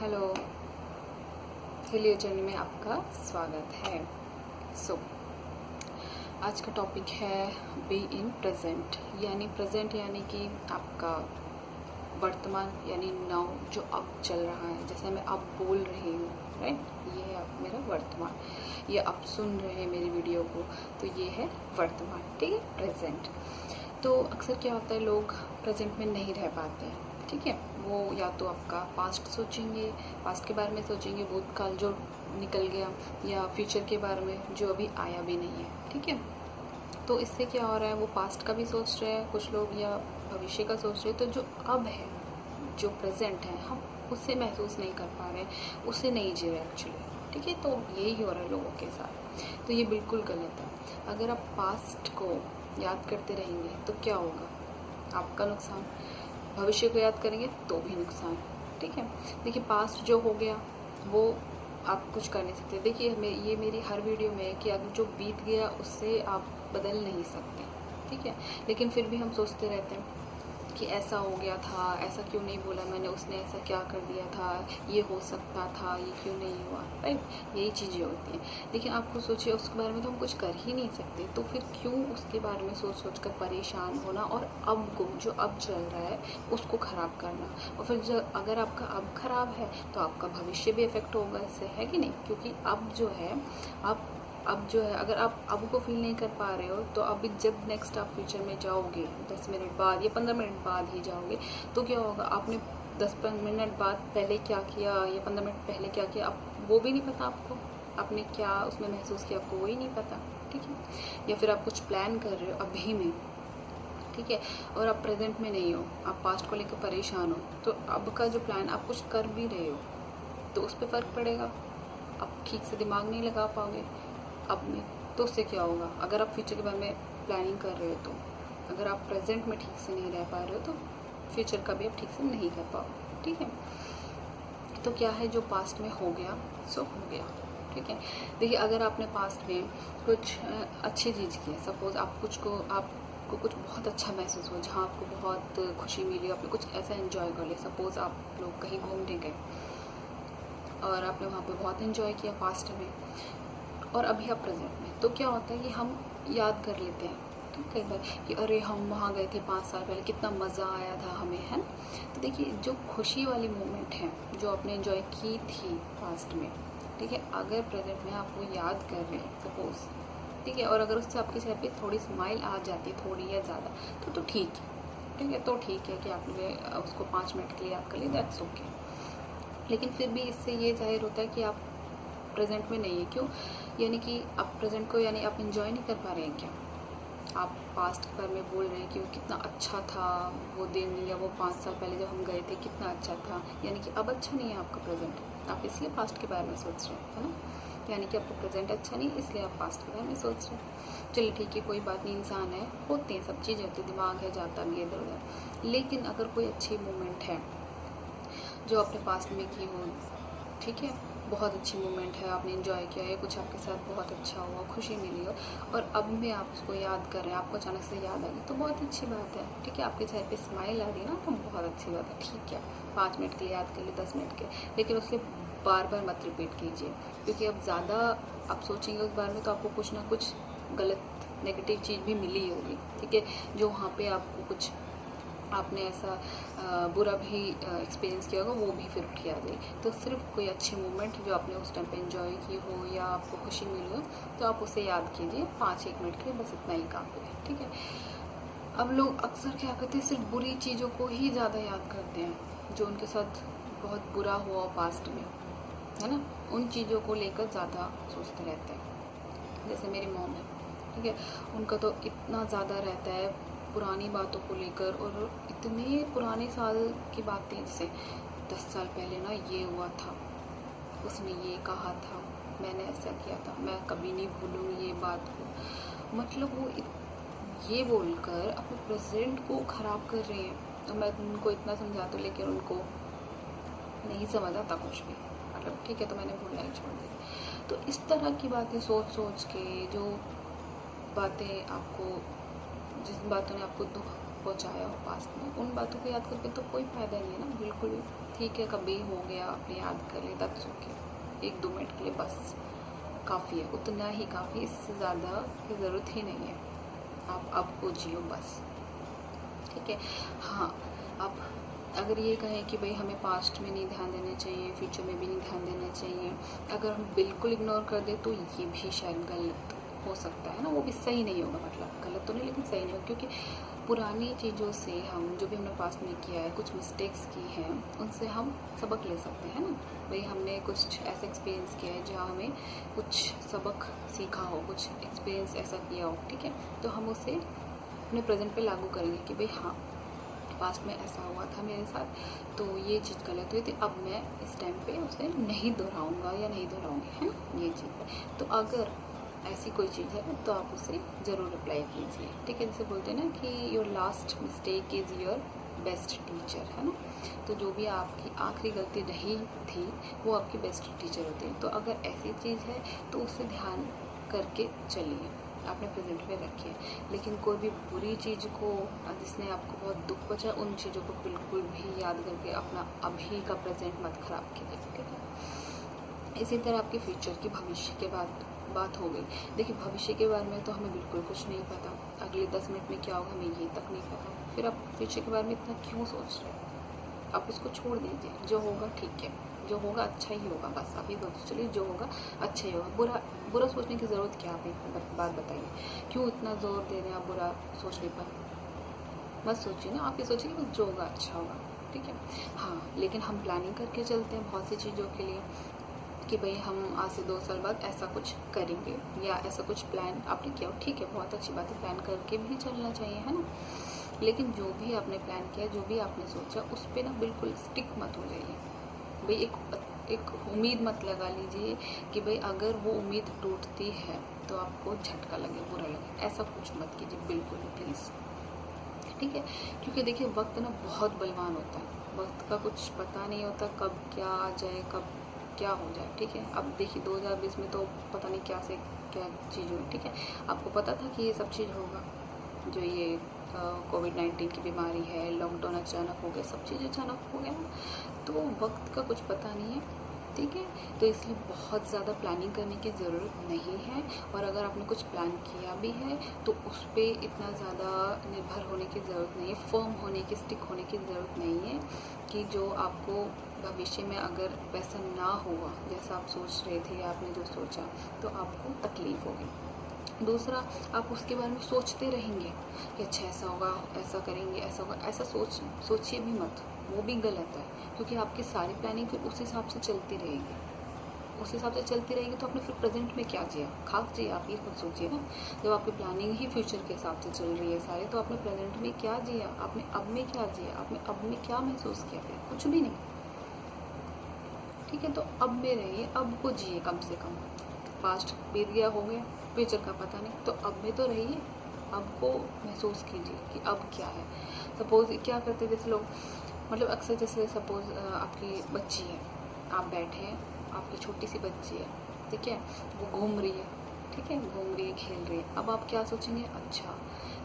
Hello, helio journey में आपका स्वागत है। आज का टॉपिक है बी इन प्रेजेंट, यानी प्रेजेंट यानी कि आपका वर्तमान, यानी नाउ, जो अब चल रहा है। जैसे मैं अब बोल रही हूँ, राइट, ये है अब मेरा वर्तमान। ये आप सुन रहे हैं मेरी वीडियो को, तो ये है वर्तमान, ठीक है, प्रेजेंट। तो अक्सर क्या होता है, लोग प्रेजेंट में नहीं रह पाते हैं, ठीक है। वो या तो आपका पास्ट सोचेंगे, पास्ट के बारे में सोचेंगे, भूतकाल जो निकल गया, या फ्यूचर के बारे में जो अभी आया भी नहीं है, ठीक है। तो इससे क्या हो रहा है, वो पास्ट का भी सोच रहे हैं कुछ लोग, या भविष्य का सोच रहे हैं। तो जो अब है, जो प्रेजेंट है, हम उससे महसूस नहीं कर पा रहे हैं, उससे नहीं जी रहे एक्चुअली, ठीक है। तो यही हो रहा है लोगों के साथ। तो ये बिल्कुल गलत है। अगर आप पास्ट को याद करते रहेंगे तो क्या होगा, आपका नुकसान। भविष्य को याद करेंगे तो भी नुकसान, ठीक है। देखिए, पास्ट जो हो गया वो आप कुछ कर नहीं सकते। देखिए, ये मेरी हर वीडियो में है कि अगर जो बीत गया उससे आप बदल नहीं सकते, ठीक है। लेकिन फिर भी हम सोचते रहते हैं कि ऐसा हो गया था, ऐसा क्यों नहीं बोला मैंने, उसने ऐसा क्या कर दिया था, ये हो सकता था, ये क्यों नहीं हुआ, राइट। यही चीज़ें होती हैं। लेकिन आपको सोचिए, उसके बारे में तो हम कुछ कर ही नहीं सकते, तो फिर क्यों उसके बारे में सोच सोच कर परेशान होना, और अब को, जो अब चल रहा है, उसको ख़राब करना। और फिर जब अगर आपका अब ख़राब है तो आपका भविष्य भी इफेक्ट होगा इससे, है कि नहीं। क्योंकि अब जो है, अब जो है, अगर आप अब को फील नहीं कर पा रहे हो, तो अभी जब नेक्स्ट आप फ्यूचर में जाओगे, 10 मिनट बाद या 15 मिनट बाद ही जाओगे, तो क्या होगा, आपने 10-15 मिनट बाद पहले क्या किया या 15 मिनट पहले क्या किया, आप वो भी नहीं पता आपको, आपने क्या उसमें महसूस किया, आपको वही नहीं पता, ठीक है। या फिर आप कुछ प्लान कर रहे हो अभी में, ठीक है, और आप प्रेजेंट में नहीं हो, आप पास्ट को लेकर परेशान हो, तो अब का जो प्लान आप कुछ कर भी रहे हो तो उस पर फ़र्क पड़ेगा। आप ठीक से दिमाग नहीं लगा पाओगे अब में, तो उससे क्या होगा। अगर आप फ्यूचर के बारे में प्लानिंग कर रहे हो, तो अगर आप प्रेजेंट में ठीक से नहीं रह पा रहे हो तो फ्यूचर का भी आप ठीक से नहीं कर पाओगे, ठीक है। तो क्या है, जो पास्ट में हो गया सो हो गया, ठीक है। देखिए, अगर आपने पास्ट में कुछ अच्छी चीज़ की है, सपोज आपको कुछ बहुत अच्छा महसूस हुआ, जहाँ आपको बहुत खुशी मिली, आपने कुछ ऐसा एंजॉय कर लिया। सपोज आप लोग कहीं घूमने गए और आपने वहाँ पे बहुत एंजॉय किया पास्ट में, और अभी आप प्रेजेंट में, तो क्या होता है कि हम याद कर लेते हैं, ठीक, कई बार कि अरे हम वहाँ गए थे 5 साल पहले, कितना मज़ा आया था हमें, है ना। तो देखिए, जो खुशी वाली मोमेंट है, जो आपने एंजॉय की थी पास्ट में, ठीक है, अगर प्रेजेंट में आप वो याद कर रहे हैं सपोज, ठीक है, और अगर उससे आपके चेहरे पे थोड़ी स्माइल आ जाती है, थोड़ी या ज़्यादा, तो ठीक है, ठीक है। तो ठीक है कि आपने उसको 5 मिनट के लिए याद कर लिया, दैट्स ओके। लेकिन फिर भी इससे ये जाहिर होता है कि आप प्रेजेंट में नहीं है। क्यों, यानी कि आप प्रेजेंट को, यानी आप इंजॉय नहीं कर पा रहे हैं क्या। आप पास्ट के बारे में बोल रहे हैं कि वो कितना अच्छा था वो दिन, या वो 5 साल पहले जब हम गए थे कितना अच्छा था, यानी कि अब अच्छा नहीं है आपका प्रेजेंट, आप इसलिए पास्ट के बारे में सोच रहे हैं, है ना। यानी कि आपका प्रेजेंट अच्छा नहीं, इसलिए आप पास्ट के बारे में सोच रहे हैं। चलिए ठीक है, कोई बात नहीं, इंसान है, होते हैं, सब चीज़ें होती है, दिमाग है, जाता भी इधर उधर। लेकिन अगर कोई अच्छी मोमेंट है जो आपने पास्ट में की हो, ठीक है, बहुत अच्छी मोमेंट है, आपने एंजॉय किया है, कुछ आपके साथ बहुत अच्छा हुआ, खुशी मिली हो, और अब में आप उसको याद कर रहे हैं, आपको अचानक से याद आ गई, तो बहुत अच्छी बात है, ठीक है। आपके चेहरे पे स्माइल आ रही है ना, तो बहुत अच्छी बात है, ठीक है। 5 मिनट के लिए याद कर लिए, 10 मिनट के, लेकिन उसके बार बार मत रिपीट कीजिए। क्योंकि अब ज़्यादा आप सोचेंगे उस बारे में, तो आपको कुछ ना कुछ गलत नेगेटिव चीज़ भी मिली होगी, ठीक है, जो वहाँ पर आपको कुछ, आपने ऐसा बुरा भी एक्सपीरियंस किया होगा, वो भी फिर उठ के आ जाए। तो सिर्फ कोई अच्छी मोमेंट जो आपने उस टाइम पे एंजॉय की हो, या आपको खुशी मिली हो, तो आप उसे याद कीजिए 5-1 मिनट के लिए, बस इतना ही काफ़ी है, ठीक है। अब लोग अक्सर क्या करते हैं, सिर्फ बुरी चीज़ों को ही ज़्यादा याद करते हैं, जो उनके साथ बहुत बुरा हुआ पास्ट में, है ना, उन चीज़ों को लेकर ज़्यादा सोचते रहते हैं। जैसे मेरी मॉम है, ठीक है, उनका तो इतना ज़्यादा रहता है पुरानी बातों को लेकर, और इतने पुराने साल की बातें, जैसे 10 साल पहले ना ये हुआ था, उसने ये कहा था, मैंने ऐसा किया था, मैं कभी नहीं भूलूँगी ये बात को। मतलब वो ये बोलकर अपने प्रेजेंट को ख़राब कर रहे हैं। तो मैं उनको इतना समझाती हूँ, लेकिन उनको नहीं समझ आता कुछ भी, मतलब ठीक है, तो मैंने बोला ही छोड़ दिया। तो इस तरह की बातें सोच सोच के, जो बातें आपको, जिन बातों ने आपको दुख पहुंचाया हो पास्ट में, उन बातों को याद करके तो कोई फ़ायदा नहीं है ना, बिल्कुल भी। ठीक है, कभी हो गया, आपने याद कर लिया, दैट्स ओके, 1-2 मिनट के लिए बस काफ़ी है, उतना ही काफ़ी, इससे ज़्यादा की ज़रूरत ही नहीं है। आप अब को जियो बस, ठीक है। हाँ, अब अगर ये कहें कि भाई हमें पास्ट में नहीं ध्यान देना चाहिए, फ्यूचर में भी नहीं ध्यान देना चाहिए, अगर हम बिल्कुल इग्नोर कर दें तो ये भी शायद गलत हो सकता है ना, वो भी सही नहीं होगा, मतलब गलत तो नहीं लेकिन सही नहीं होगा, क्योंकि पुरानी चीज़ों से हम जो भी हमने पास्ट में किया है, कुछ मिस्टेक्स की हैं, उनसे हम सबक ले सकते हैं ना। भाई हमने कुछ ऐसा एक्सपीरियंस किया है जहाँ हमें कुछ सबक सीखा हो, कुछ एक्सपीरियंस ऐसा किया हो, ठीक है, तो हम उसे अपने प्रेजेंट पे लागू करेंगे कि भाई हाँ, पास्ट में ऐसा हुआ था मेरे साथ, तो ये चीज़ गलत हुई थी, अब मैं इस टाइम पे उसे नहीं दोहराऊंगा या नहीं दोहराऊंगी, है ना, ये चीज़ है। तो अगर ऐसी कोई चीज़ है तो आप उसे ज़रूर अप्लाई कीजिए, ठीक है। जैसे बोलते हैं ना कि your last mistake is your best teacher, है ना। तो जो भी आपकी आखिरी गलती रही थी वो आपकी बेस्ट टीचर होती है। तो अगर ऐसी चीज़ है तो उससे ध्यान करके चलिए, आपने प्रेजेंट में रखिए। लेकिन कोई भी बुरी चीज़ को जिसने आपको बहुत दुख पहुंचा, उन चीज़ों को बिल्कुल भी याद करके अपना अभी का प्रेजेंट मत खराब कीजिए, ठीक है। इसी तरह आपके फ्यूचर की, भविष्य के बात हो गई। देखिए, भविष्य के बारे में तो हमें बिल्कुल कुछ नहीं पता, अगले 10 मिनट में क्या होगा हमें ये तक नहीं पता, फिर आप फ्यूचर के बारे में इतना क्यों सोच रहे हैं? आप उसको छोड़ दीजिए, जो होगा ठीक है, जो होगा अच्छा ही होगा, बस आप ये सोच चलिए जो होगा अच्छा ही होगा। बुरा सोचने की ज़रूरत क्या है, बात बताइए, क्यों इतना ज़ोर दे रहे हैं आप बुरा सोचने पर? मत सोचिए ना, आप ये सोचिए कि जो होगा अच्छा होगा, ठीक है। हाँ, लेकिन हम प्लानिंग करके चलते हैं बहुत सी चीज़ों के लिए कि भाई हम आज से 2 साल बाद ऐसा कुछ करेंगे, या ऐसा कुछ प्लान आपने किया, ठीक है, बहुत अच्छी बात है, प्लान करके भी चलना चाहिए, है ना। लेकिन जो भी आपने प्लान किया, जो भी आपने सोचा, उस पर ना बिल्कुल स्टिक मत हो जाइए। भाई एक उम्मीद मत लगा लीजिए कि भाई अगर वो उम्मीद टूटती है तो आपको झटका लगे, बुरा लगे, ऐसा कुछ मत कीजिए बिल्कुल भी, प्लीज़, ठीक है। क्योंकि देखिए, वक्त ना बहुत बलवान होता है, वक्त का कुछ पता नहीं होता, कब क्या आ जाए, कब क्या हो जाए, ठीक है। अब देखिए 2020 में तो पता नहीं क्या से क्या चीज़ हुई, ठीक है। आपको पता था कि ये सब चीज़ होगा, जो ये कोविड-19 की बीमारी है, लॉकडाउन अचानक हो गया, सब चीज़ अचानक हो गया, तो वक्त का कुछ पता नहीं है, ठीक है। तो इसलिए बहुत ज़्यादा प्लानिंग करने की ज़रूरत नहीं है, और अगर आपने कुछ प्लान किया भी है तो उस पर इतना ज़्यादा निर्भर होने की ज़रूरत नहीं है, फर्म होने की, स्टिक होने की ज़रूरत नहीं है कि जो आपको भविष्य में अगर वैसा ना हुआ जैसा आप सोच रहे थे या आपने जो सोचा तो आपको तकलीफ़ होगी। दूसरा, आप उसके बारे में सोचते रहेंगे कि अच्छा ऐसा होगा, ऐसा करेंगे, ऐसा होगा, ऐसा सोचिए भी मत, वो भी गलत है, क्योंकि आपकी सारी प्लानिंग फिर उस हिसाब से चलती रहेगी, उस हिसाब से चलती रहेगी तो आपने फिर प्रेजेंट में क्या जिया, खाक जिया, आप ये खुद सोचिए ना। जब आपकी प्लानिंग ही फ्यूचर के हिसाब से चल रही है सारे, तो आपने प्रेजेंट में क्या जिया, आपने अब में क्या जिया, आपने अब में क्या महसूस किया, फिर कुछ भी नहीं, ठीक है। तो अब में रहिए, अब को जिए कम से कम, पास्ट बीत गया, हो गया, फ्यूचर का पता नहीं, तो अब में तो रहिए, अब को महसूस कीजिए कि अब क्या है। सपोज़ क्या करते हैं जैसे लोग, मतलब अक्सर जैसे सपोज़ आपकी बच्ची है, आप बैठे हैं, आपकी छोटी सी बच्ची है, ठीक है, वो घूम रही है, ठीक है, घूम रही है, खेल रही है, अब आप क्या सोचेंगे, अच्छा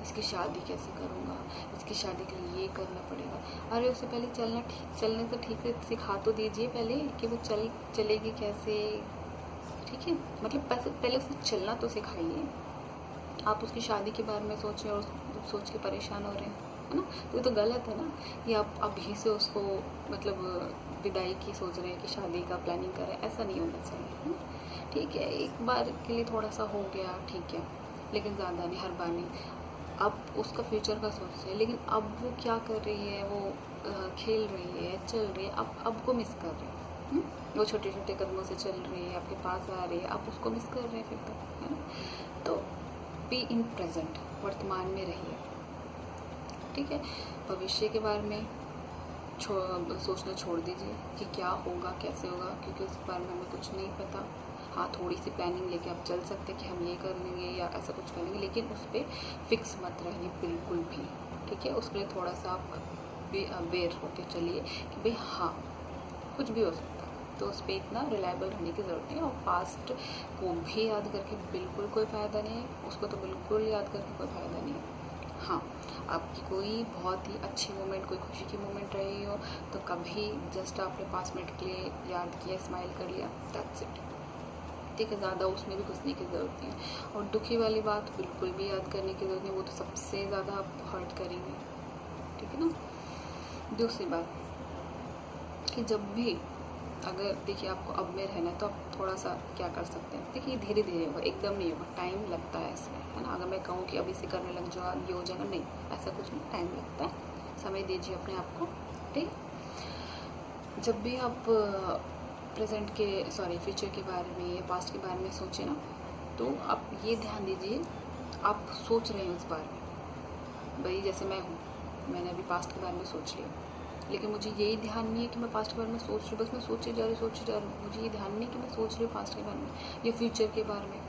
इसकी शादी कैसे करूँगा, इसकी शादी के लिए ये करना पड़ेगा, अरे उससे पहले चलने से ठीक से सिखा तो दीजिए पहले कि वो चलेगी कैसे, ठीक है, मतलब पहले उसे चलना तो सिखाइए। आप उसकी शादी के बारे में सोच रहे हैं और सोच के परेशान हो रहे हैं, है ना, तो ये तो गलत है ना। ये आप अभी से उसको मतलब विदाई की सोच रहे हैं कि शादी का प्लानिंग कर रहे हैं, ऐसा नहीं होना चाहिए, है ना। ठीक है, एक बार के लिए थोड़ा सा हो गया, ठीक है, लेकिन ज़्यादा नहीं, हर बार नहीं। अब उसका फ्यूचर का सोचिए, लेकिन अब वो क्या कर रही है, वो खेल रही है, चल रही है, अब को मिस कर रही है, वो छोटे छोटे कदमों से चल रही है, आपके पास आ रही है, आप उसको मिस कर रहे हैं फिर तक, है ना। तो बी इन प्रेजेंट, वर्तमान में रहिए, ठीक है। भविष्य के बारे में सोचना छोड़ दीजिए कि क्या होगा, कैसे होगा, क्योंकि उस बारे में हमें कुछ नहीं पता। हाँ, थोड़ी सी प्लानिंग लेके आप चल सकते हैं कि हम ये कर लेंगे या ऐसा कुछ कर लेंगे, लेकिन उस पर फिक्स मत रहिए बिल्कुल भी, ठीक है। उसके लिए थोड़ा सा आप भी अवेयर होकर चलिए कि भाई हाँ, कुछ भी हो सकता है, तो उस पर इतना रिलायबल रहने की ज़रूरत नहीं है। और पास्ट को भी याद करके बिल्कुल कोई फ़ायदा नहीं है, उसको तो बिल्कुल याद करके कोई फ़ायदा नहीं है। हाँ, आपकी कोई बहुत ही अच्छी मोमेंट, कोई खुशी की मोमेंट रही हो, तो कभी जस्ट आपने 5 मिनट के लिए याद किया, स्माइल कर लिया, दैट्स इट। ठीक है, ज़्यादा उसमें भी घुसने की ज़रूरत नहीं है। और दुखी वाली बात बिल्कुल भी याद करने की ज़रूरत नहीं, वो तो सबसे ज़्यादा आपको हर्ट करेंगे। ठीक है ना। दूसरी बात कि जब भी अगर देखिए आपको अब में रहना है तो आप थोड़ा सा क्या कर सकते हैं, देखिए धीरे धीरे होगा, एकदम नहीं होगा, टाइम लगता है इसमें, है ना। अगर मैं कहूँ कि अभी से करने लग जाओ, ये हो जाएगा, नहीं, ऐसा कुछ नहीं, टाइम लगता है, समय दीजिए अपने आप को। ठीक, जब भी आप प्रेजेंट के फ्यूचर के बारे में या पास्ट के बारे में सोचें ना, तो आप ये ध्यान दीजिए आप सोच रहे हैं उस बारे में। भाई जैसे मैं हूँ, मैंने अभी पास्ट के बारे में सोच लिया, लेकिन मुझे यही ध्यान नहीं है कि मैं पास्ट के बारे में सोच रही हूँ, बस मैं सोचे जा रही हूँ। मुझे ये ध्यान नहीं कि मैं सोच रही हूँ पास्ट के बारे में या फ्यूचर के बारे में।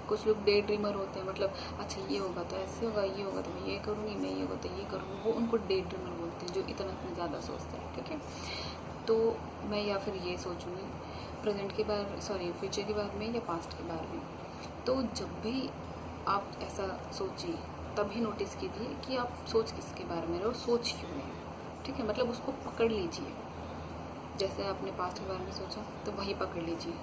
कुछ लोग डे ड्रीमर होते हैं, मतलब अच्छा ये होगा तो ऐसे होगा, ये होगा तो मैं ये करूँगी, मैं ये होगा तो ये करूँगी, वो उनको डे ड्रीमर बोलते हैं, जो इतना ज़्यादा सोचते हैं। ठीक है, तो मैं या फिर ये सोचूंगी प्रेजेंट के बारे फ्यूचर के बारे में या पास्ट के बारे में। तो जब भी आप ऐसा सोचिए तभी नोटिस कीजिए कि आप सोच किसके बारे में और सोच क्यों रहे हैं। ठीक है, मतलब उसको पकड़ लीजिए। जैसे आपने पास्ट के बारे में सोचा तो वही पकड़ लीजिए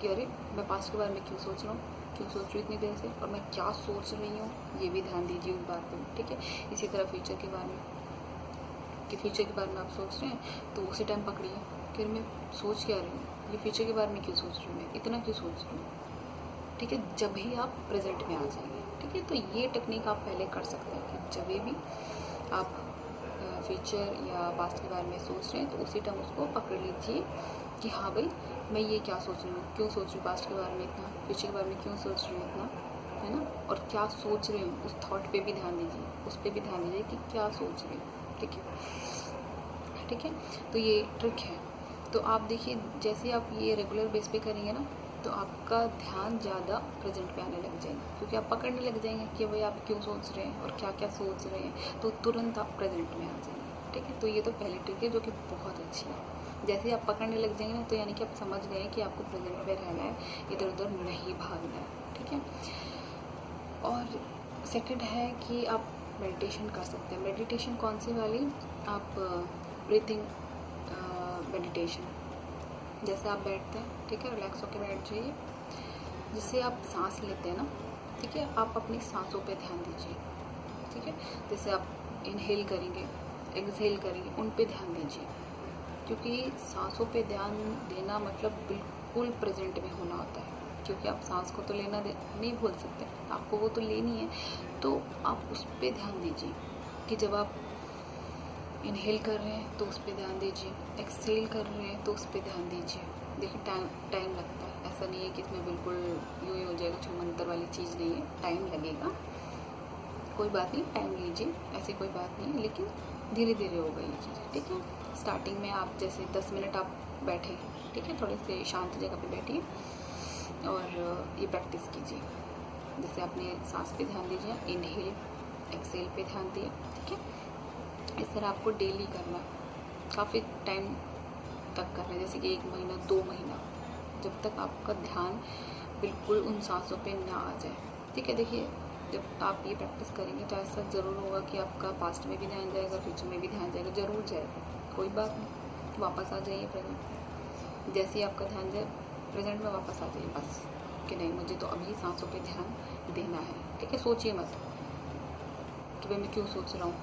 कि अरे मैं पास्ट के बारे में क्यों सोच रहा हूँ, क्यों सोच रही हूँ इतनी देर से, और मैं क्या सोच रही हूँ, ये भी ध्यान दीजिए उस बात पर। ठीक है, इसी तरह फ्यूचर के बारे में, कि फ्यूचर के बारे में आप सोच रहे हैं तो उसी टाइम पकड़िए कि मैं सोच क्या रही हूँ, ये फ्यूचर के बारे में क्यों सोच रही हूँ, मैं इतना क्यों सोच रही हूँ। ठीक है, जब भी आप प्रेजेंट में आ जाएंगे। ठीक है, तो ये टेक्निक आप पहले कर सकते हैं कि जब भी आप फ्यूचर या पास्ट के बारे में सोच रहे हैं तो उसी टाइम उसको पकड़ लीजिए कि हाँ भाई मैं ये क्या सोच रही हूँ, क्यों सोच रही हूँ पास्ट के बारे में इतना, फ्यूचर के बारे में क्यों सोच रही हूँ इतना, है ना। और क्या सोच रही हूँ उस थॉट पे भी ध्यान दीजिए, उस पर भी ध्यान दीजिए कि क्या सोच रही हूँ। ठीक है, ठीक है, तो ये ट्रिक है। तो आप देखिए जैसे आप ये रेगुलर बेस पे करेंगे ना, तो आपका ध्यान ज़्यादा प्रेजेंट पे आने लग जाएगा, क्योंकि आप पकड़ने लग जाएंगे कि भाई आप क्यों सोच रहे हैं और क्या क्या सोच रहे हैं, तो तुरंत आप प्रेजेंट में आ जाएंगे। ठीक है, तो ये तो पहली ट्रिक है जो कि बहुत अच्छी है। जैसे ही आप पकड़ने लग जाएंगे ना, तो यानी कि आप समझ गए कि आपको प्रेजेंट में रहना है, इधर उधर नहीं भागना है। ठीक है, और सेकंड है कि आप मेडिटेशन कर सकते हैं। मेडिटेशन कौन सी वाली, आप ब्रीथिंग मेडिटेशन। जैसे आप बैठते हैं, ठीक है, रिलैक्स होकर बैठ जाइए, जिससे आप सांस लेते हैं ना, ठीक है, आप अपनी सांसों पे ध्यान दीजिए। ठीक है, जैसे आप इनहेल करेंगे, एक्सहेल करेंगे, उन पे ध्यान दीजिए, क्योंकि सांसों पे ध्यान देना मतलब बिल्कुल प्रेजेंट में होना होता है। क्योंकि आप सांस को तो नहीं भूल सकते, आपको वो तो लेनी है, तो आप उस पर ध्यान दीजिए कि जब आप इनहेल कर रहे हैं तो उस पर ध्यान दीजिए, एक्सहेल कर रहे हैं तो उस पर ध्यान दीजिए। देखिए टाइम लगता है, ऐसा नहीं है कि इसमें बिल्कुल यूँ ही हो जाएगा, छुमंतर वाली चीज़ नहीं है, टाइम लगेगा, कोई बात नहीं, टाइम लीजिए, ऐसी कोई बात नहीं है, लेकिन धीरे धीरे होगा ये चीज़। ठीक है, स्टार्टिंग में आप जैसे 10 मिनट आप बैठे, ठीक है, थोड़े से शांत जगह पे बैठिए और ये प्रैक्टिस कीजिए। जैसे अपने सांस पे ध्यान दीजिए, इनहेल एक्सहेल पे ध्यान दिए। ठीक है, इस तरह आपको डेली करना, काफ़ी टाइम तक करना है, जैसे कि 1 महीना 2 महीना, जब तक आपका ध्यान बिल्कुल उन सांसों पे ना आ जाए। ठीक है, देखिए जब आप ये प्रैक्टिस करेंगे तो ऐसा ज़रूर होगा कि आपका पास्ट में भी ध्यान जाएगा, फ्यूचर में भी ध्यान जाएगा, ज़रूर जाएगा, कोई बात नहीं, वापस आ जाइए प्रेजेंट। जैसे ही आपका ध्यान जाए प्रेजेंट में वापस आ जाइए, बस कि नहीं मुझे तो अभी सांसों पे ध्यान देना है। ठीक है, सोचिए मत कि भाई मैं क्यों सोच रहा हूँ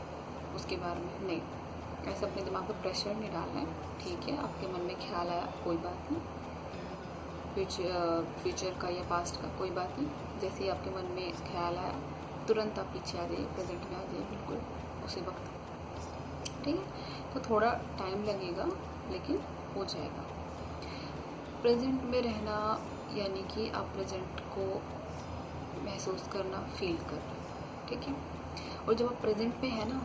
उसके बारे में, नहीं, ऐसे अपने दिमाग पर प्रेशर नहीं डालना है। ठीक है, आपके मन में ख्याल आया, कोई बात नहीं, फ्यूचर का या पास्ट का कोई बात नहीं, जैसे ही आपके मन में ख्याल आया तुरंत आप पीछे आ जाइए, प्रेजेंट में आ जाइए, बिल्कुल उसी वक्त। ठीक है, तो थोड़ा टाइम लगेगा लेकिन हो जाएगा। प्रेजेंट में रहना यानी कि आप प्रेजेंट को महसूस करना, फील करना। ठीक है, और जब आप प्रेजेंट में है ना,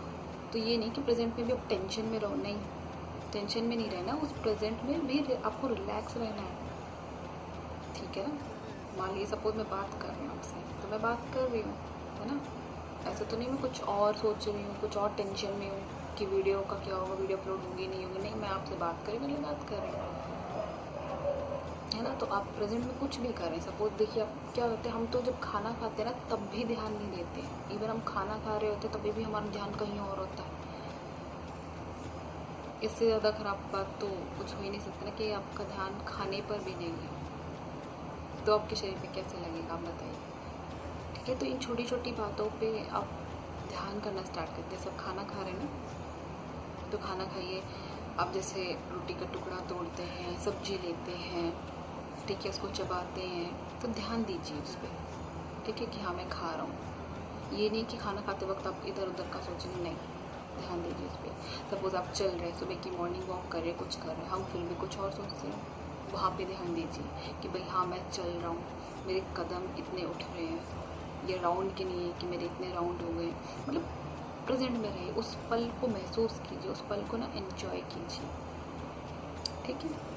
तो ये नहीं कि प्रेजेंट में भी आप टेंशन में रहो, नहीं, टेंशन में नहीं रहना, उस प्रेजेंट में भी आपको रिलैक्स रहना है। ठीक है ना, मान लीजिए सपोज मैं बात कर रही हूँ आपसे, तो मैं बात कर रही हूँ, है ना, ऐसा तो नहीं मैं कुछ और सोच रही हूँ, कुछ और टेंशन में हूँ कि वीडियो का क्या होगा, वीडियो अपलोड होगी नहीं होगी, नहीं, मैं आपसे बात कर रही हूँ, मैं बात कर रही हूँ, है ना, तो आप प्रेजेंट में कुछ भी कर रहे हैं। सपोज देखिए आप क्या होते हैं, हम तो जब खाना खाते हैं ना तब भी ध्यान नहीं देते हैं। इवन हम खाना खा रहे होते हैं तभी भी हमारा ध्यान कहीं और होता है। इससे ज़्यादा ख़राब बात तो कुछ हो ही नहीं सकती ना कि आपका ध्यान खाने पर भी नहीं है, तो आपके शरीर पे कैसे लगेगा आप बताइए। ठीक है, तो इन छोटी छोटी बातों पे आप ध्यान करना स्टार्ट करते हैं। सब खाना खा रहे हैं ना, तो खाना खाइए। आप जैसे रोटी का टुकड़ा तोड़ते हैं, सब्जी लेते हैं, ठीक है, उसको चबाते हैं, तो ध्यान दीजिए उस पर। ठीक है कि हाँ मैं खा रहा हूँ। ये नहीं कि खाना खाते वक्त आप इधर उधर का सोचेंगे, नहीं, ध्यान दीजिए उस पर। सपोज आप चल रहे हैं, सुबह की मॉर्निंग वॉक कर रहे, कुछ कर रहे हैं, हम फिर भी कुछ और सोचते हैं, वहाँ पे ध्यान दीजिए कि भाई हाँ मैं चल रहा हूँ, मेरे कदम इतने उठ रहे हैं, ये राउंड के नहीं है कि मेरे इतने राउंड हो गए। मतलब प्रेजेंट में रहिए, उस पल को महसूस कीजिए, उस पल को ना एंजॉय कीजिए। ठीक है,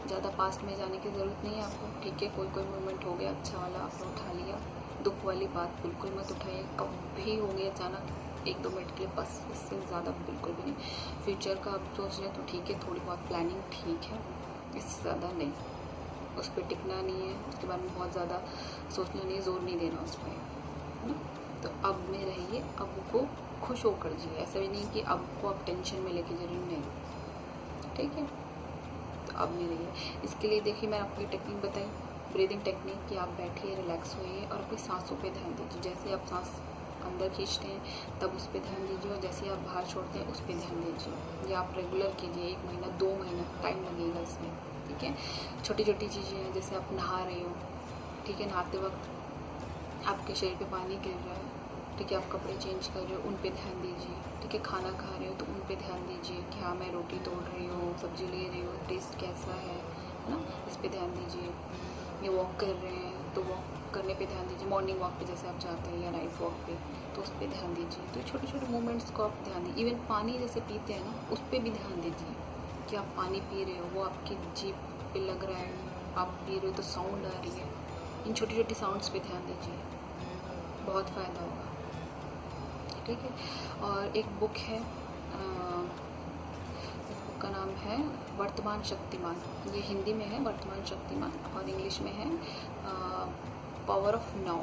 ज़्यादा पास्ट में जाने की ज़रूरत नहीं है आपको। ठीक है, कोई कोई मोमेंट हो गया अच्छा वाला, आपने उठा लिया। दुख वाली बात बिल्कुल मत उठाइए, कभी हो गया अचानक 1-2 मिनट के लिए बस, इससे ज़्यादा बिल्कुल भी नहीं। फ्यूचर का आप सोच रहे हैं तो ठीक है, थोड़ी बहुत प्लानिंग ठीक है, इससे ज़्यादा नहीं। उस पर टिकना नहीं है, उसके बारे में बहुत ज़्यादा सोचना नहीं, जोर नहीं देना उस पर, है ना। तो अब में रहिए, अब को खुश होकर जिए। ऐसा भी नहीं कि अब को आप टेंशन में लेके जरूर, नहीं। ठीक है, तो अब में रहिए। इसके लिए देखिए मैंने आपको टेक्निक बताई, ब्रीदिंग टेक्निक, कि आप बैठिए, रिलैक्स होइए और अपनी सांसों पे ध्यान दीजिए। जैसे आप सांस अंदर खींचते हैं तब उस पर ध्यान दीजिए, और जैसे आप बाहर छोड़ते हैं उस पर ध्यान दीजिए। ये आप रेगुलर कीजिए, 1 महीना 2 महीना टाइम लगेगा इसमें। ठीक है, छोटी छोटी चीज़ें हैं, जैसे आप नहा रहे हो, ठीक है, नहाते वक्त आपके शरीर पे पानी गिर रहा है, ठीक है, आप कपड़े चेंज कर रहे हो, उन पे ध्यान दीजिए। ठीक है, खाना खा रहे हो तो उन पे ध्यान दीजिए कि हाँ मैं रोटी तोड़ रही हूँ, सब्जी ले रही हूँ, टेस्ट कैसा है ना, इस पे ध्यान दीजिए। ये वॉक कर रहे हैं तो वॉक करने पे ध्यान दीजिए, मॉर्निंग वॉक पे जैसे आप जाते हैं या नाइट वॉक पे, तो उस पर ध्यान दीजिए। तो छोटे छोटे मोमेंट्स को आप ध्यान दीजिए। इवन पानी जैसे पीते हैं ना, उस पर भी ध्यान दीजिए कि आप पानी पी रहे हो, वो आपकी जीभ पे लग रहा है, आप पी रहे हो तो साउंड आ रही है। इन छोटी छोटी साउंड्स पे ध्यान दीजिए, बहुत फ़ायदा होगा। ठीक है, और एक बुक है, इस बुक का नाम है वर्तमान शक्तिमान। ये हिंदी में है वर्तमान शक्तिमान, और इंग्लिश में है पावर ऑफ नाउ।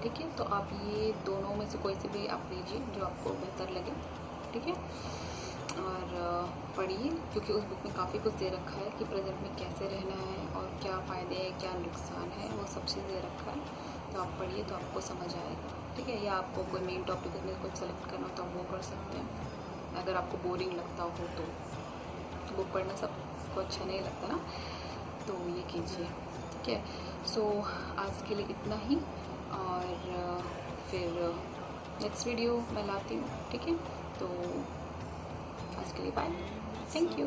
ठीक है, तो आप ये दोनों में से कोई से भी आप लीजिए जो आपको बेहतर लगे। ठीक है, और पढ़िए, क्योंकि उस बुक में काफ़ी कुछ दे रखा है कि प्रेजेंट में कैसे रहना है और क्या फ़ायदे हैं, क्या नुकसान है, वो सब चीज़ दे रखा है। तो आप पढ़िए तो आपको समझ आएगा। ठीक है, या आपको कोई मेन टॉपिक में कुछ सेलेक्ट करना हो तो आप वो कर सकते हैं। अगर आपको बोरिंग लगता हो तो बुक पढ़ना सबको अच्छा नहीं लगता ना, तो ये कीजिए। ठीक है, सो आज के लिए इतना ही, और फिर नेक्स्ट वीडियो मैं लाती हूँ। ठीक है, तो आज के लिए बाय, थैंक यू।